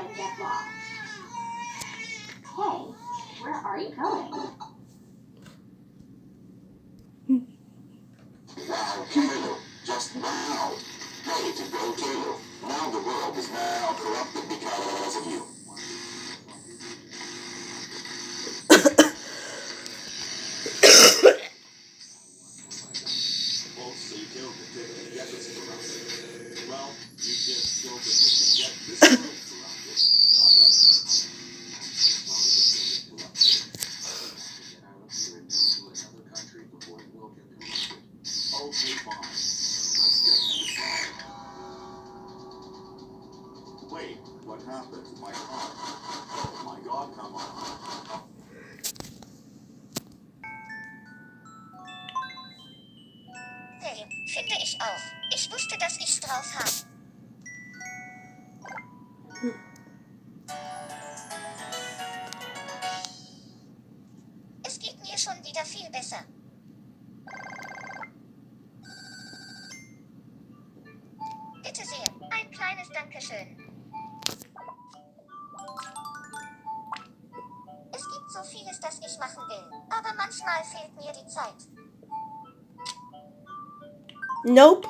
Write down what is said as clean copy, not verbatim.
inside of Jeff Law. Hey, where are you going? Wow, Caleb, just now. Ready to go, Caleb. Now the world is now corrupted because of you. Oh, so you killed the ticket to get this corrupted. Well, you did kill the ticket to get this world corrupted. Not us. Well, we can still get corrupted. Get out of here and move to another country before it will get corrupted. Okay, fine. Let's get inside. Wait, what happened? My car. Oh my God, come on. Hey, finde ich auch. Ich wusste, dass ich's drauf habe. Es geht mir schon wieder viel besser. Bitte sehr, ein kleines Dankeschön. Es gibt so vieles, das ich machen will, aber manchmal fehlt mir die Zeit. Nope.